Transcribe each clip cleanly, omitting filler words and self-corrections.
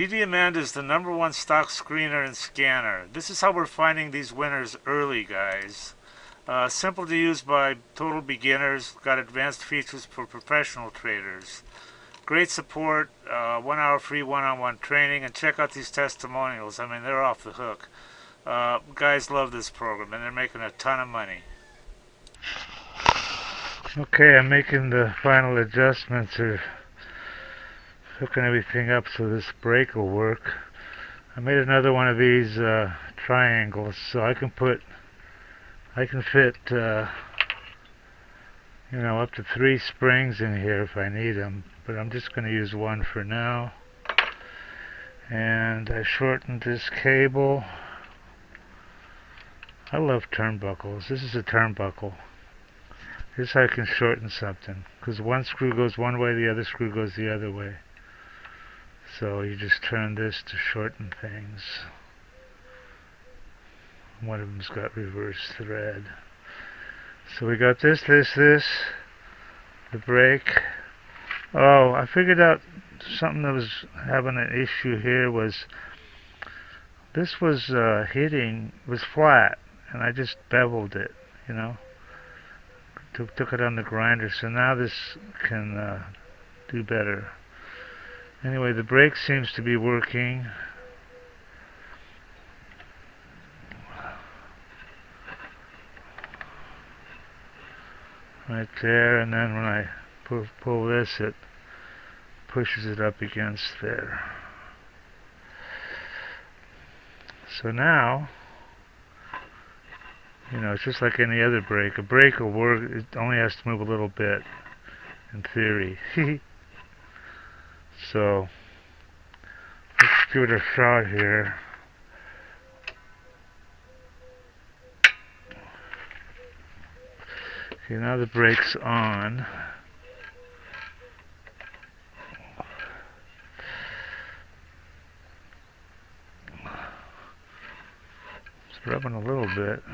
DDAmanda is the #1 stock screener and scanner. This is how we're finding these winners early, guys. Simple to use by total beginners. Got advanced features for professional traders. Great support, 1 hour free one-on-one training, and check out these testimonials. I mean, they're off the hook. Guys love this program, and they're making a ton of money. Okay, I'm making the final adjustments or hooking everything up so this brake will work. I made another one of these triangles so I can fit up to 3 springs in here if I need them, but I'm just going to use one for now. And I shortened this cable. I love turnbuckles. This is a turnbuckle. Here's how I can shorten something, because one screw goes one way, the other screw goes the other way. So you just turn this to shorten things. One of them's got reverse thread. So we got this, the brake. Oh, I figured out something that was having an issue here was this was was flat, and I just beveled it, took it on the grinder, so now this can do better. Anyway, the brake seems to be working. Right there, and then when I pull this, it pushes it up against there. So now, it's just like any other brake. A brake will work, it only has to move a little bit, in theory. So, let's give it a shot here. Okay, now the brake's on. It's rubbing a little bit.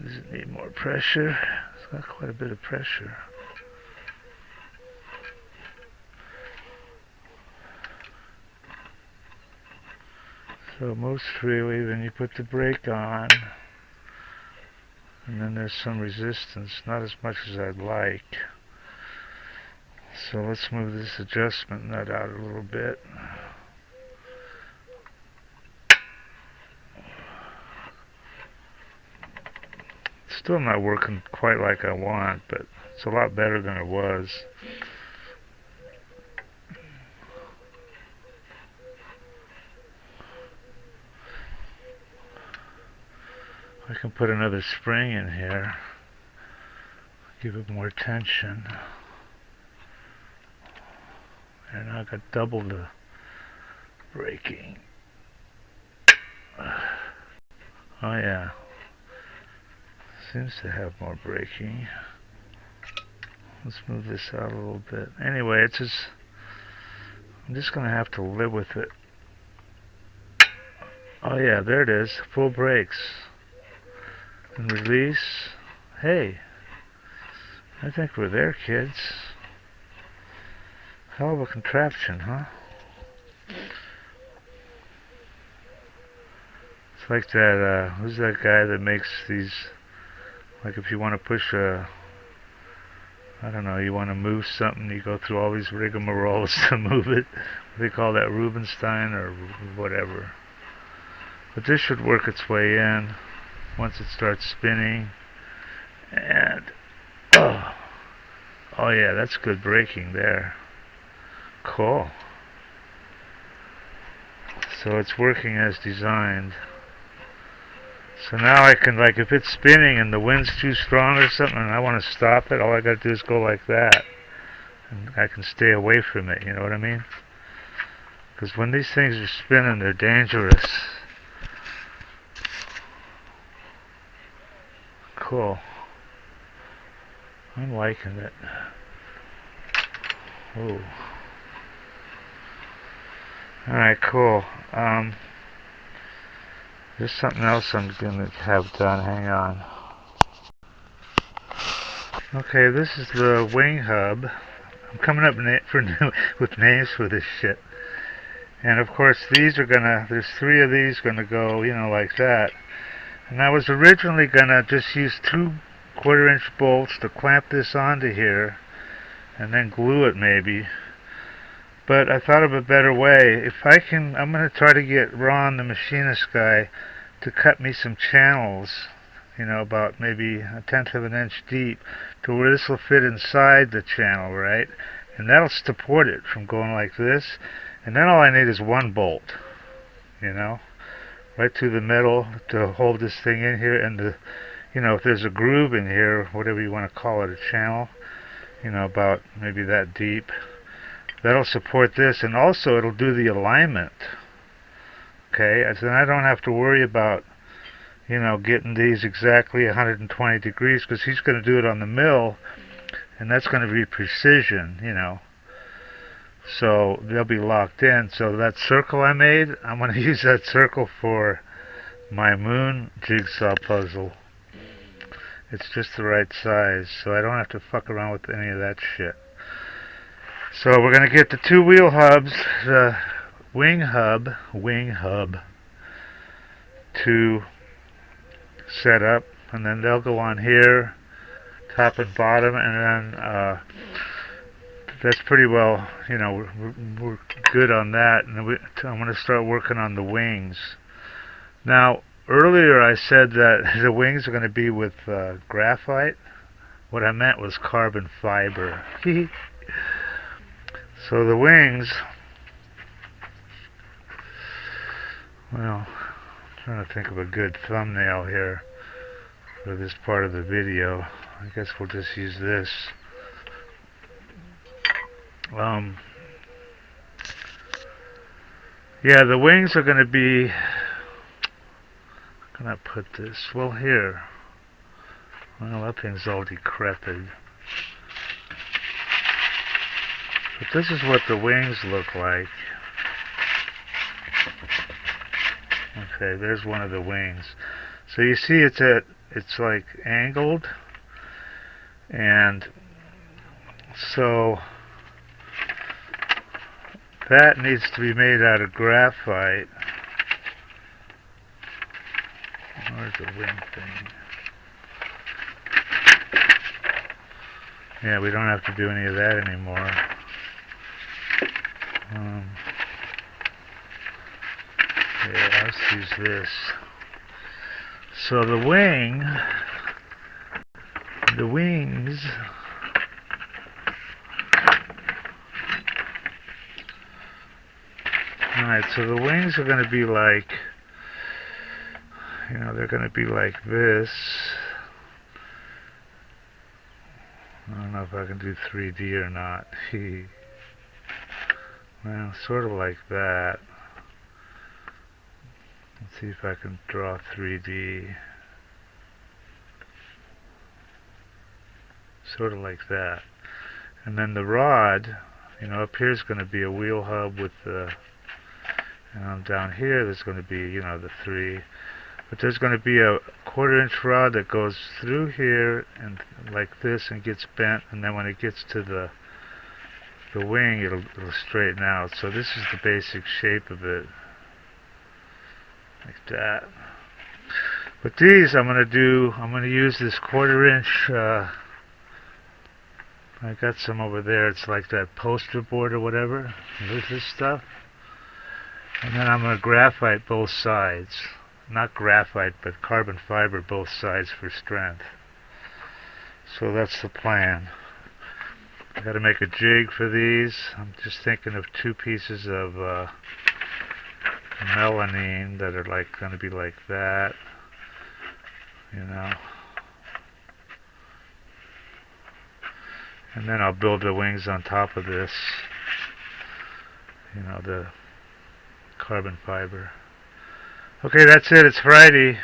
Does it need more pressure? It's got quite a bit of pressure. So most freely, then you put the brake on, and then there's some resistance, not as much as I'd like. So let's move this adjustment nut out a little bit. Still not working quite like I want, but it's a lot better than it was. I can put another spring in here, give it more tension. And now I got double the braking. Oh yeah, seems to have more braking. Let's move this out a little bit. Anyway, I'm just gonna have to live with it. Oh yeah, there it is, full brakes. And release. Hey, I think we're there, kids. Hell of a contraption, huh? It's like that, who's that guy that makes these, like if you want to push I don't know, you want to move something, you go through all these rigmaroles to move it. They call that Rubinstein or whatever. But this should work its way in once it starts spinning. And, oh yeah, that's good braking there. Cool. So it's working as designed. So now I can, like, if it's spinning and the wind's too strong or something and I want to stop it, all I got to do is go like that. And I can stay away from it, you know what I mean? Because when these things are spinning, they're dangerous. Cool. I'm liking it. Ooh. Alright, cool. There's something else I'm going to have done. Hang on. Okay, this is the wing hub. I'm coming up with names for this shit. And of course these are gonna, there's 3 of these gonna go, like that. And I was originally gonna just use 2 1/4-inch bolts to clamp this onto here and then glue it maybe. But I thought of a better way. If I can, I'm gonna try to get Ron, the machinist guy, to cut me some channels, about maybe 1/10 of an inch deep, to where this will fit inside the channel, right? And that'll support it from going like this. And then all I need is 1 bolt, right through the middle to hold this thing in here. And if there's a groove in here, whatever you want to call it, a channel, about maybe that deep, that'll support this, and also it'll do the alignment. Okay, so then I don't have to worry about getting these exactly 120 degrees, because he's going to do it on the mill, and that's going to be precision, so they'll be locked in. So that circle I made, I'm going to use that circle for my moon jigsaw puzzle. It's just the right size, so I don't have to fuck around with any of that shit. So we're going to get the 2 wheel hubs, the wing hub to set up, and then they'll go on here, top and bottom, and then that's pretty well, we're good on that. And I'm going to start working on the wings. Now, earlier I said that the wings are going to be with graphite. What I meant was carbon fiber. So the wings, well, I'm trying to think of a good thumbnail here for this part of the video. I guess we'll just use this. Yeah, the wings are going to be, how can I put this? Well, here. Well, that thing's all decrepit. But this is what the wings look like. Okay, there's one of the wings. So you see it's like angled, and so that needs to be made out of graphite. Where's the wing thing? Yeah, we don't have to do any of that anymore. Yeah, let's use this. So the wings, alright, so the wings are going to be like, they're going to be like this. I don't know if I can do 3D or not. Well, sort of like that. Let's see if I can draw 3D. Sort of like that. And then the rod, up here is going to be a wheel hub with the, down here there's going to be, the 3. But there's going to be a 1/4-inch rod that goes through here and like this and gets bent, and then when it gets to the wing, it'll straighten out. So this is the basic shape of it, like that. But these I'm going to use this 1/4-inch. I got some over there. It's like that poster board or whatever. This stuff. And then I'm going to graphite both sides. Not graphite, but carbon fiber both sides for strength. So that's the plan. I got to make a jig for these. I'm just thinking of 2 pieces of melamine that are going to be like that. And then I'll build the wings on top of this. The carbon fiber. Okay, that's it. It's Friday.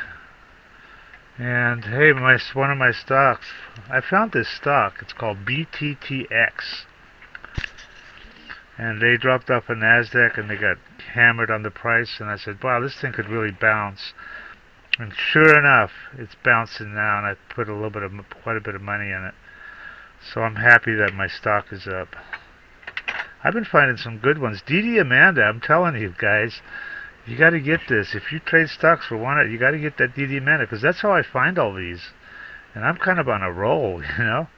And hey, one of my stocks. I found this stock. It's called BTTX. And they dropped off a NASDAQ and they got hammered on the price. And I said, wow, this thing could really bounce. And sure enough, it's bouncing now. And I put quite a bit of money in it. So I'm happy that my stock is up. I've been finding some good ones. DDAmanda, I'm telling you guys, you got to get this. If you trade stocks for one, you got to get that DDAmanda because that's how I find all these. And I'm kind of on a roll, you know.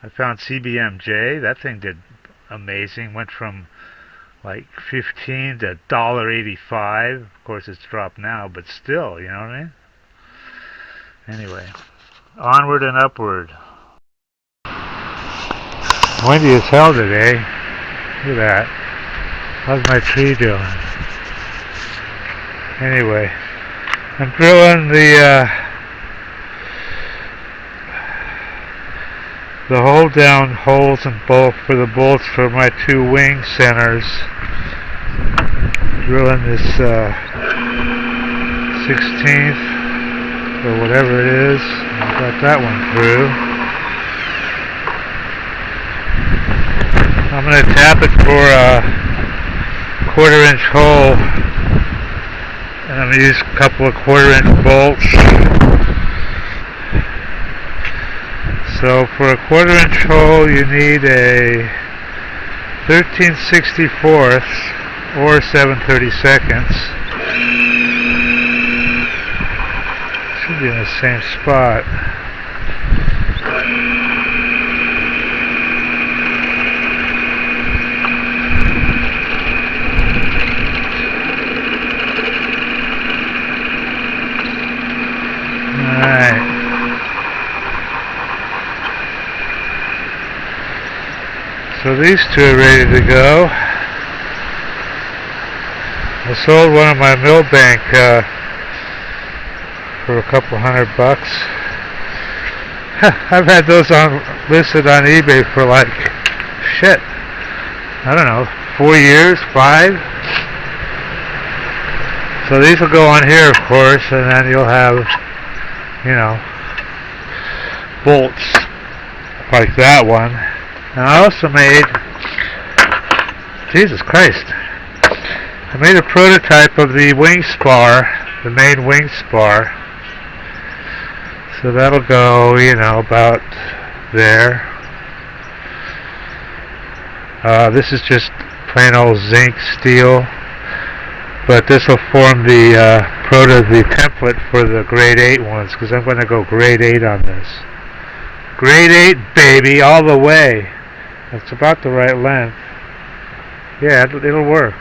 I found CBMJ. That thing did amazing. Went from like 15 to $1.85. Of course, it's dropped now, but still, you know what I mean? Anyway, onward and upward. Windy as hell today. Look at that. How's my tree doing? Anyway, I'm drilling the hold down holes and bolt for the bolts for my two wing centers. Drilling this 16th or whatever it is. I got that one through. I'm going to tap it for a 1/4 inch hole, and I'm going to use a couple of 1/4 inch bolts. So for a 1/4 inch hole you need a 13/64 or 7/32. Should be in the same spot. Alright. So these two are ready to go. I sold one of my Millbank for a couple $100. I've had those listed on eBay for like, shit, I don't know, 4 years, 5. So these will go on here, of course, and then you'll have, you know, bolts like that one. And I also made, Jesus Christ, I made a prototype of the wing spar, the main wing spar. So that'll go, you know, about there. This is just plain old zinc steel, but this will form the the template for the grade 8 ones, because I'm going to go grade 8 on this. Grade 8, baby, all the way. It's about the right length. Yeah, it'll work.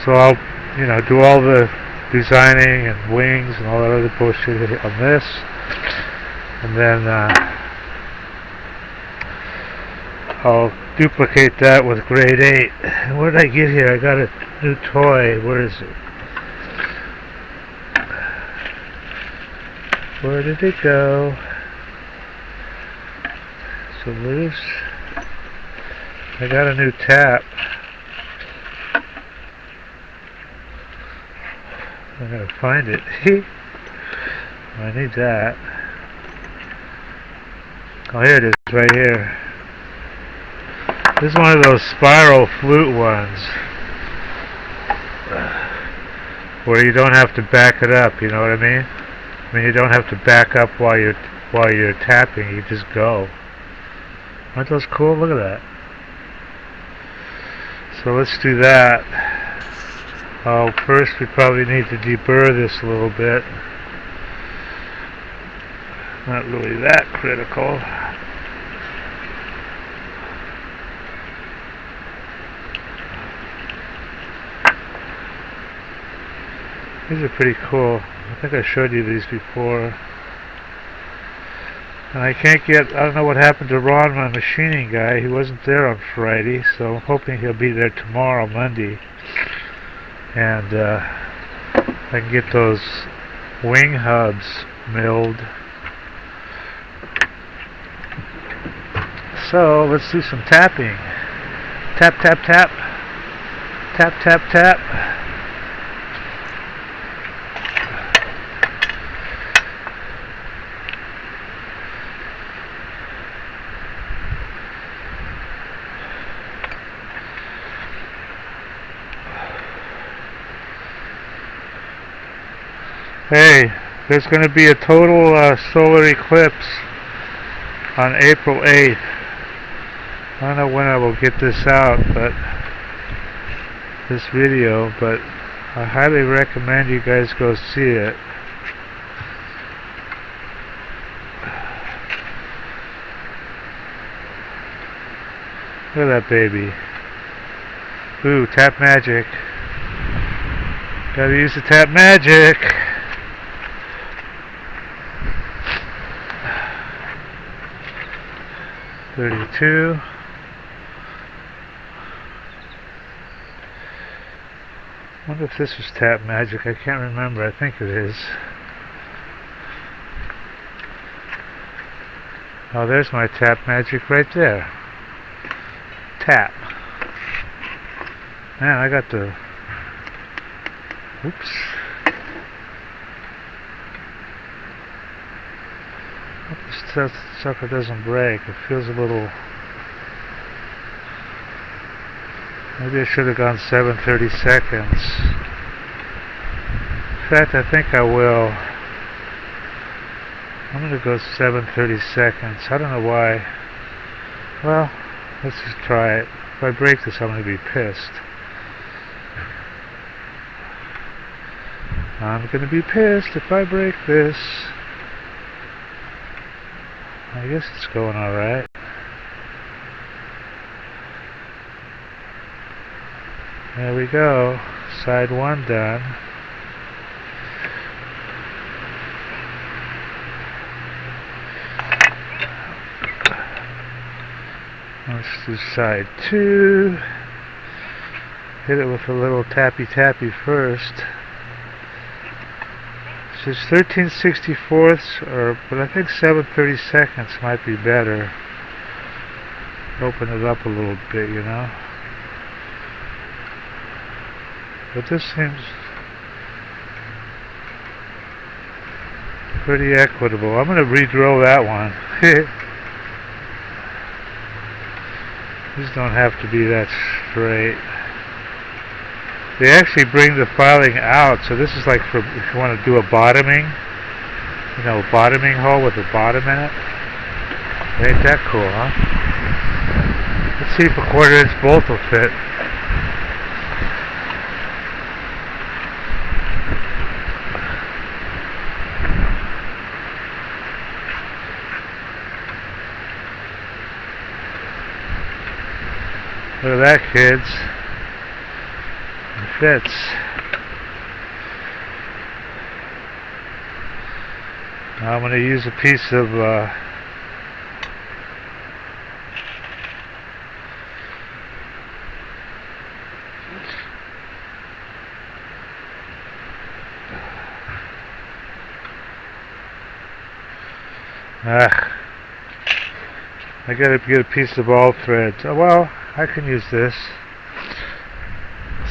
So I'll, you know, do all the designing and wings and all that other bullshit on this, and then I'll duplicate that with grade 8. And what did I get here? I got a new toy. Where is it? Where did it go? So loose. I got a new tap. I'm gonna find it. I need that. Oh, here it is, right here. This is one of those spiral flute ones where you don't have to back it up. You know what I mean? I mean, you don't have to back up while you're tapping. You just go. Aren't those cool? Look at that. So let's do that. Oh, first we probably need to deburr this a little bit. Not really that critical. These are pretty cool. I think I showed you these before. And I don't know what happened to Ron, my machining guy. He wasn't there on Friday, so I'm hoping he'll be there tomorrow, Monday. And I can get those wing hubs milled. So let's do some tapping. Tap, tap, tap. Tap, tap, tap. Hey, there's going to be a total solar eclipse on April 8th. I don't know when I will get this out, but this video, but I highly recommend you guys go see it. Look at that baby. Ooh, tap magic. Gotta use the tap magic. $32. I wonder if this was tap magic. I can't remember. I think it is. Oh, there's my tap magic right there. Tap. Man, I got the... Oops. Hope this sucker doesn't break. It feels a little... Maybe I should have gone 7:30 seconds. In fact, I think I will. I'm going to go 7:30 seconds. I don't know why. Well, let's just try it. If I break this, I'm going to be pissed. I'm going to be pissed if I break this. I guess it's going alright. There we go. Side 1 done. Let's do side 2. Hit it with a little tappy first. So it's 13/64, but I think 7:30 seconds might be better. Open it up a little bit, you know. But this seems pretty equitable. I'm going to re-drill that one. These don't have to be that straight. They actually bring the filing out, so this is like for if you want to do a bottoming, you know, a bottoming hole with a bottom in it. Ain't that cool, huh? Let's see if a 1/4" bolt will fit. Look at that, kids. It fits. Now I'm going to use a piece of I gotta get a piece of ball thread. Oh, well, I can use this.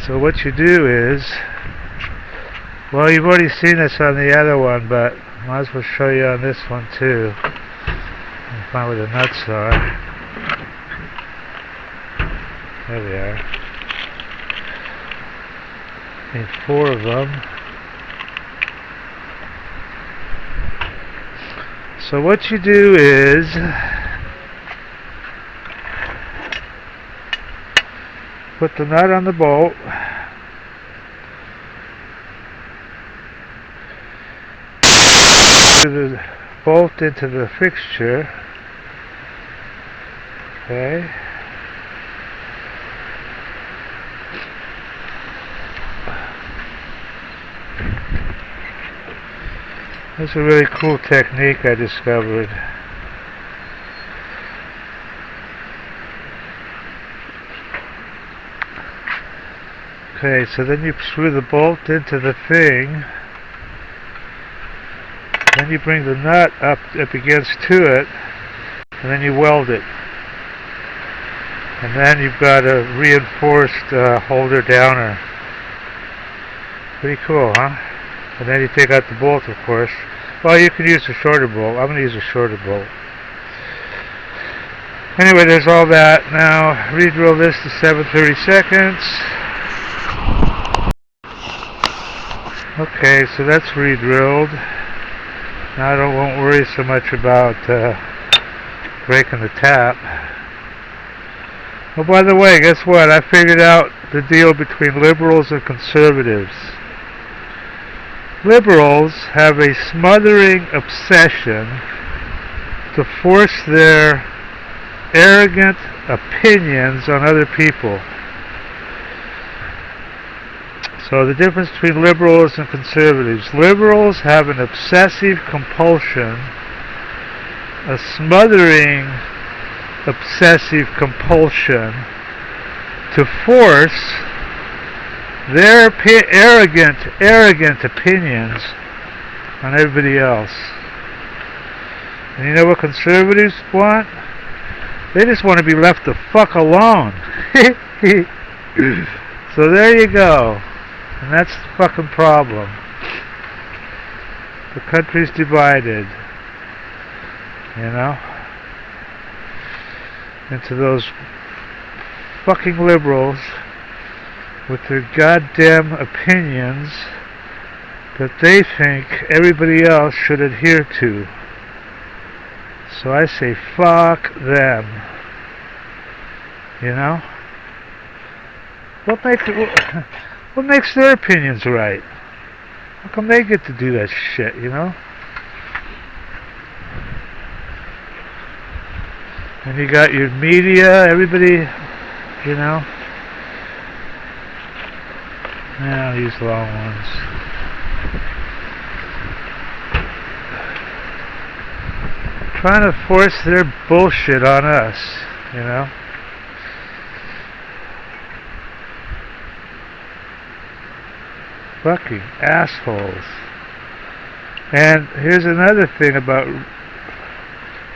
So what you do is, well, you've already seen this on the other one, but might as well show you on this one too. Find where the nuts are. There they are. Need 4 of them. So what you do is, put the nut on the bolt. The bolt into the fixture. Okay. This is a really cool technique I discovered. Okay, so then you screw the bolt into the thing. Then you bring the nut up against to it, and then you weld it. And then you've got a reinforced holder downer. Pretty cool, huh? And then you take out the bolt, of course. Well, you can use a shorter bolt. I'm going to use a shorter bolt. Anyway, there's all that. Now, re-drill this to 7:30 seconds. Okay, so that's re-drilled. Now I won't worry so much about breaking the tap. Oh, by the way, guess what? I figured out the deal between liberals and conservatives. Liberals have a smothering obsession to force their arrogant opinions on other people. So the difference between liberals and conservatives. Liberals have an obsessive compulsion, a smothering obsessive compulsion to force their arrogant opinions on everybody else. And you know what conservatives want? They just want to be left the fuck alone. So there you go. And that's the fucking problem. The country's divided, you know, into those fucking liberals with their goddamn opinions that they think everybody else should adhere to. So I say fuck them. You know? What makes their opinions right? How come they get to do that shit, you know? And you got your media, everybody, you know? I'll use the long ones. Trying to force their bullshit on us, you know? Fucking assholes. And here's another thing about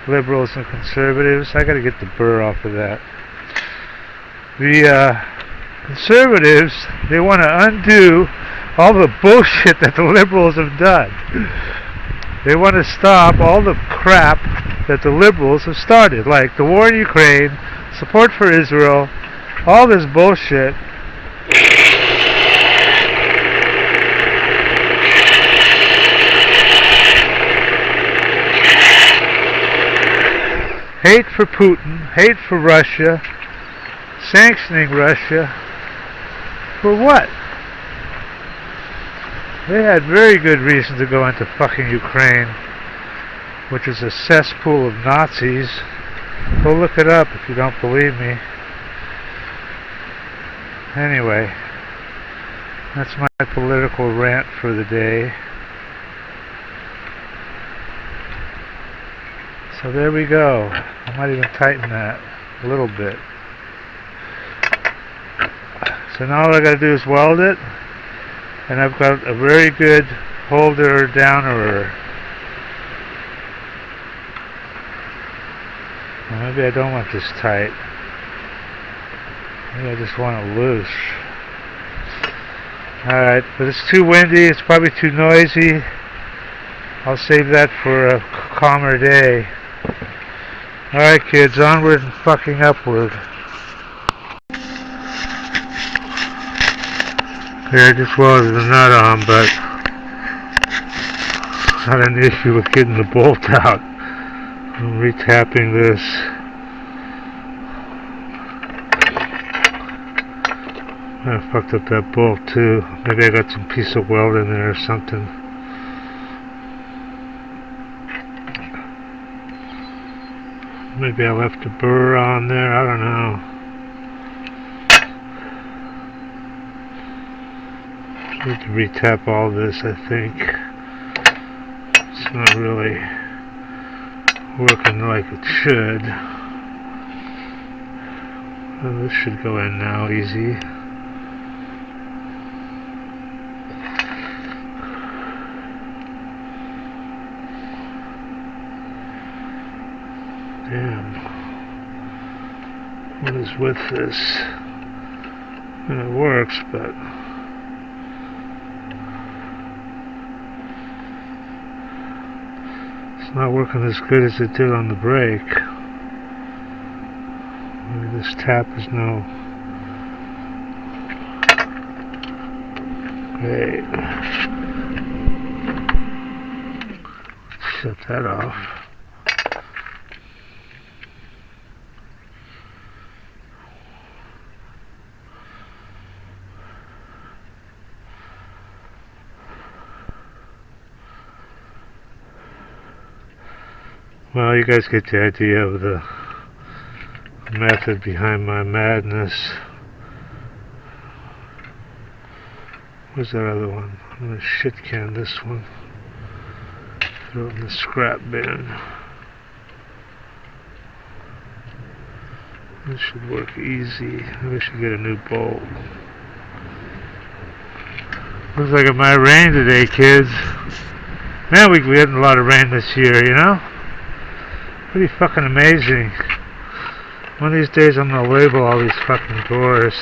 liberals and conservatives. I gotta get the burr off of that. The conservatives, they want to undo all the bullshit that the liberals have done. They want to stop all the crap that the liberals have started, like the war in Ukraine, support for Israel, all this bullshit. Hate for Putin, hate for Russia, sanctioning Russia. For what? They had very good reason to go into fucking Ukraine, which is a cesspool of Nazis. Go look it up if you don't believe me. Anyway, that's my political rant for the day. So there we go. I might even tighten that a little bit. So now all I gotta do is weld it, and I've got a very good holder downerer. Well, maybe I don't want this tight. Maybe I just want it loose. Alright, but it's too windy, it's probably too noisy. I'll save that for a calmer day. Alright kids, onward and fucking upward. Yeah, I just welded the nut on, but not an issue with getting the bolt out. I'm retapping this. I fucked up that bolt too. Maybe I got some piece of weld in there or something. Maybe I left a burr on there, I don't know. Need to retap all this, I think. It's not really working like it should. Well, this should go in now, easy. Damn. What is with this? And it works, but it's not working as good as it did on the brake. Maybe this tap is no great. Shut that off. Well, you guys get the idea of the method behind my madness. Where's that other one? I'm gonna shit can this one. Throw it in the scrap bin. This should work easy. Maybe I should get a new bolt. Looks like it might rain today, kids. Man, we had a lot of rain this year, you know? Pretty fucking amazing. One of these days I'm gonna label all these fucking doors.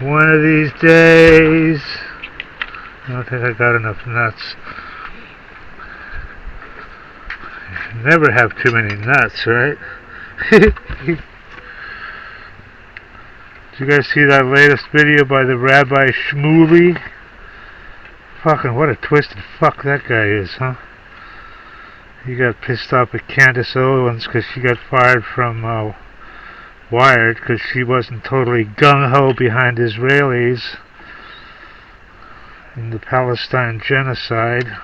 One of these days. I don't think I got enough nuts. Never have too many nuts, right? Did you guys see that latest video by the Rabbi Shmuley? Fucking what a twisted fuck that guy is, huh? He got pissed off at Candace Owens because she got fired from Wired because she wasn't totally gung-ho behind Israelis in the Palestine genocide.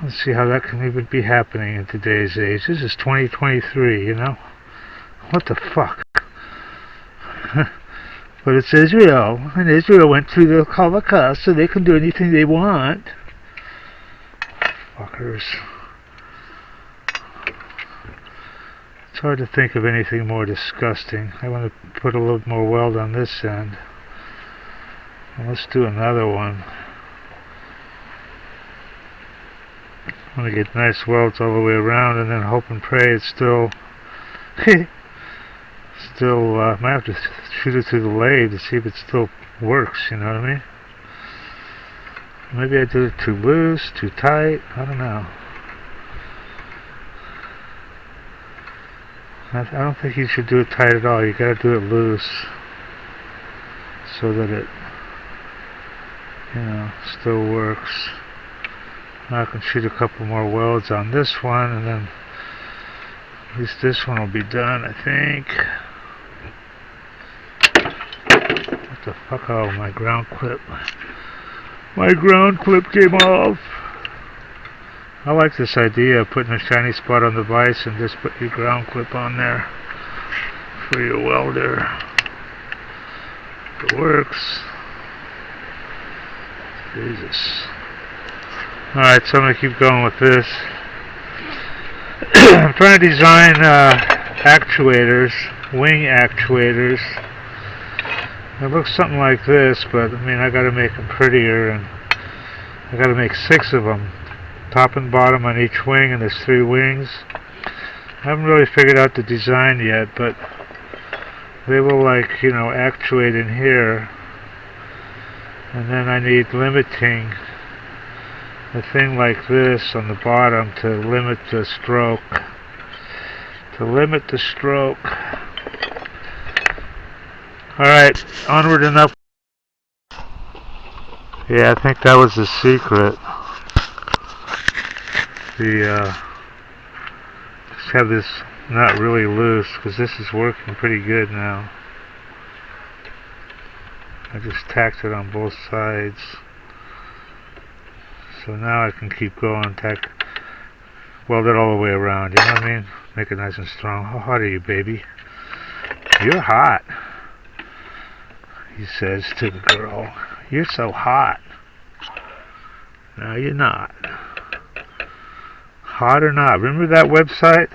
Let's see how that can even be happening in today's age. This is 2023, you know? What the fuck? But it's Israel, and Israel went through the Holocaust, so they can do anything they want. Fuckers. It's hard to think of anything more disgusting. I want to put a little more weld on this end. And let's do another one. I want to get nice welds all the way around and then hope and pray it's still might have to shoot it through the lathe to see if it still works, you know what I mean? Maybe I did it too loose, too tight, I don't know. I don't think you should do it tight at all. You gotta do it loose so that it, you know, still works. Now I can shoot a couple more welds on this one, and then at least this one will be done, I think. What the fuck? Oh, my ground clip. My ground clip came off. I like this idea of putting a shiny spot on the vise and just put your ground clip on there for your welder. It works. Jesus. Alright, so I'm going to keep going with this. I'm trying to design actuators, wing actuators. It looks something like this, but I mean, I got to make them prettier, and I got to make 6 of them, top and bottom on each wing, and there's 3 wings. I haven't really figured out the design yet, but they will, like, you know, actuate in here, and then I need limiting. A thing like this on the bottom to limit the stroke. Alright, onward and up. Yeah, I think that was the secret. Just have this not really loose, because this is working pretty good now. I just tacked it on both sides. So now I can keep going, weld it all the way around, you know what I mean? Make it nice and strong. How hot are you, baby? You're hot, he says to the girl. You're so hot. No, you're not. Hot or not. Remember that website?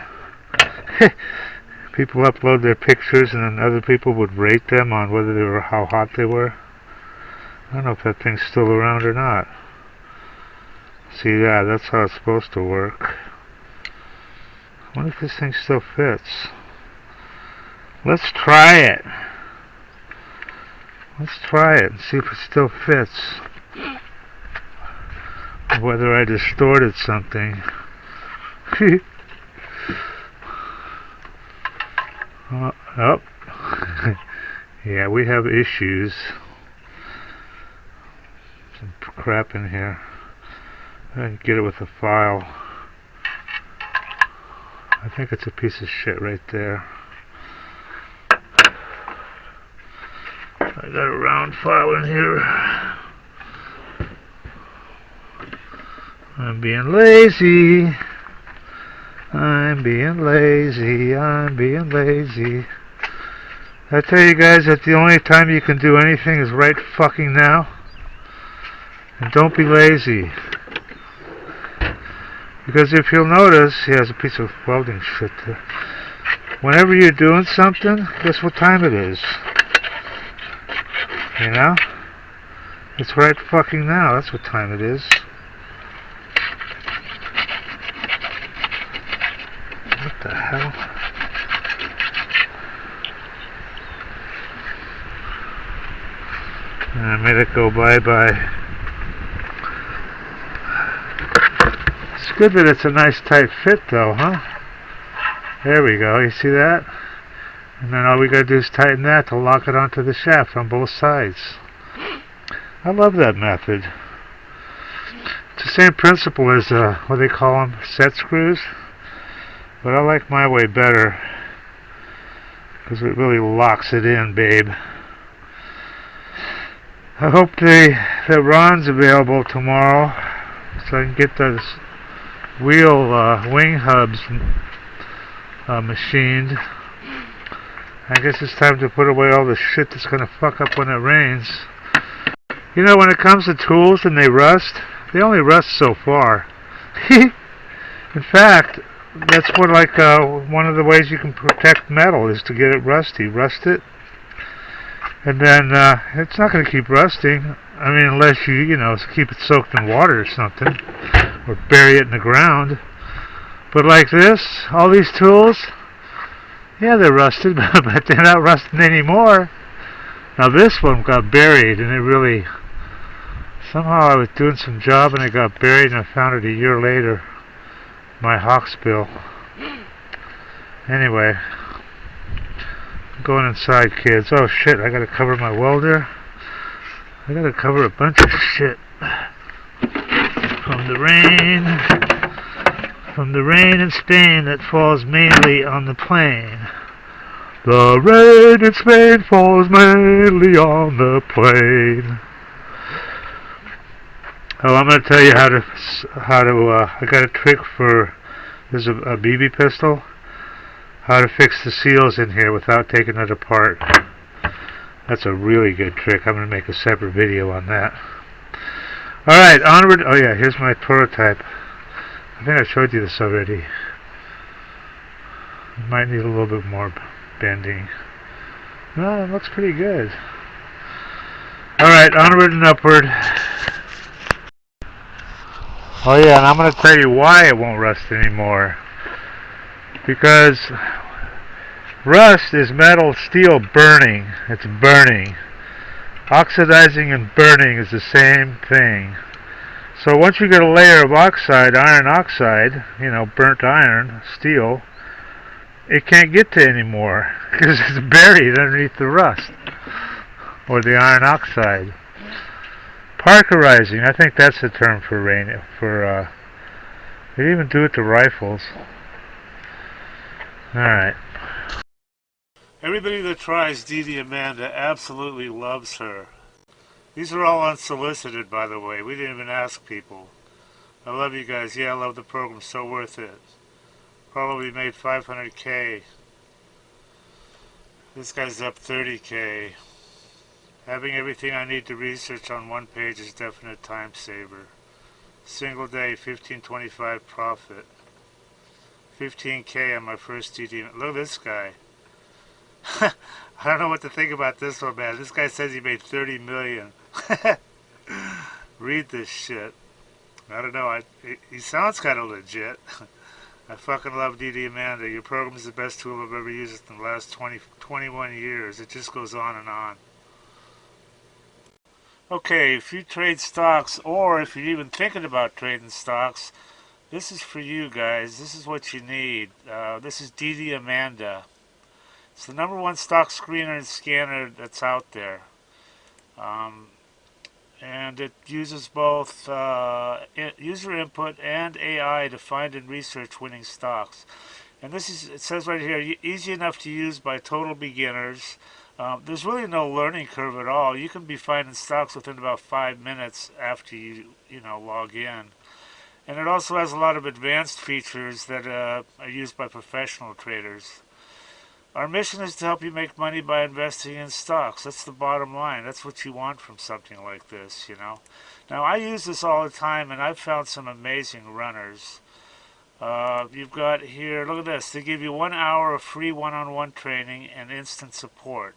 People upload their pictures and then other people would rate them on whether they were, how hot they were. I don't know if that thing's still around or not. See, yeah, that's how it's supposed to work. I wonder if this thing still fits. Let's try it. Let's try it and see if it still fits. Whether I distorted something. Oh. Yeah, we have issues. Some crap in here. I can get it with a file. I think it's a piece of shit right there. I got a round file in here. I'm being lazy. I'm being lazy. I'm being lazy. I tell you guys that the only time you can do anything is right fucking now. And don't be lazy. Because if you'll notice, he has a piece of welding shit there. Whenever you're doing something, guess what time it is? You know? It's right fucking now. That's what time it is. What the hell? I made it go bye-bye. It's good that it's a nice tight fit though, huh? There we go. You see that? And then all we gotta do is tighten that to lock it onto the shaft on both sides. I love that method. It's the same principle as what they call them, set screws. But I like my way better because it really locks it in, babe. I hope that Ron's available tomorrow so I can get those wheel wing hubs machined. I guess it's time to put away all the shit that's going to fuck up when it rains. You know, when it comes to tools and they rust, they only rust so far. In fact, that's what one of the ways you can protect metal is to get it rusty. Rust it, and then it's not going to keep rusting. I mean, unless you keep it soaked in water or something, or bury it in the ground. But like this, all these tools, yeah, they're rusted, but they're not rusting anymore. Now this one got buried, and it really, somehow I was doing some job and it got buried, and I found it a year later. My Hawksbill. Anyway, I'm going inside, kids. Oh shit, I gotta cover my welder. I gotta cover a bunch of shit. From the rain in Spain that falls mainly on the plain. The rain in Spain falls mainly on the plain. Oh, I'm going to tell you how to I got a trick for, there's a BB pistol, how to fix the seals in here without taking it apart. That's a really good trick. I'm going to make a separate video on that. Alright, onward. Oh yeah, here's my prototype. I think I showed you this already. It might need a little bit more bending. No, it looks pretty good. Alright, onward and upward. Oh yeah, and I'm going to tell you why it won't rust anymore. Because rust is metal, steel burning. It's burning. Oxidizing and burning is the same thing. So once you get a layer of oxide, iron oxide, burnt iron, steel, it can't get to anymore because it's buried underneath the rust or the iron oxide. Parkerizing, I think that's the term for they even do it to rifles. Alright. Everybody that tries DDAmanda absolutely loves her. These are all unsolicited, by the way. We didn't even ask people. I love you guys. Yeah, I love the program. So worth it. Probably made 500K. This guy's up 30K. Having everything I need to research on one page is definite time saver. Single day, 1525 profit. 15K on my first DD. Look at this guy. I don't know what to think about this one, man. This guy says he made 30 million. Read this shit. I don't know. He sounds kind of legit. I fucking love DDAmanda. Your program is the best tool I've ever used in the last 21 years. It just goes on and on. Okay, if you trade stocks, or if you're even thinking about trading stocks, this is for you guys. This is what you need. This is DDAmanda. It's the #1 stock screener and scanner that's out there. And it uses both user input and AI to find and research winning stocks. And this is, it says right here, easy enough to use by total beginners. There's really no learning curve at all. You can be finding stocks within about 5 minutes after you log in. And it also has a lot of advanced features that are used by professional traders. Our mission is to help you make money by investing in stocks. That's the bottom line. That's what you want from something like this, you know. Now, I use this all the time, and I've found some amazing runners. You've got here, look at this. They give you 1 hour of free one-on-one training and instant support.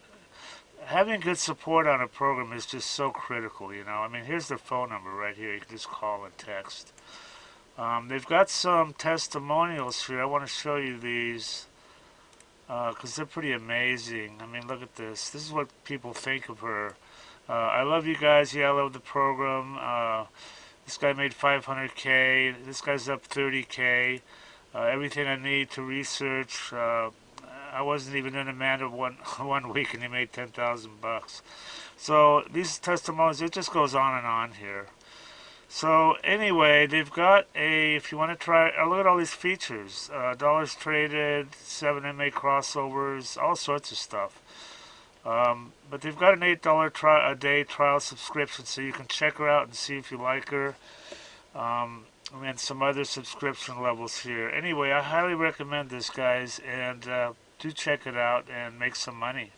Having good support on a program is just so critical, you know. I mean, here's their phone number right here. You can just call and text. They've got some testimonials here. I want to show you these because they're pretty amazing. I mean, look at this. This is what people think of her. I love you guys. Yeah, I love the program. This guy made 500K. This guy's up 30K. Everything I need to research. I wasn't even in Amanda one week, and he made 10,000 bucks. So these testimonials, it just goes on and on here. So anyway, they've got if you want to try, look at all these features. Dollars traded, 7 MA crossovers, all sorts of stuff. But they've got an $8 a day trial subscription, so you can check her out and see if you like her. And some other subscription levels here. Anyway, I highly recommend this, guys, and do check it out and make some money.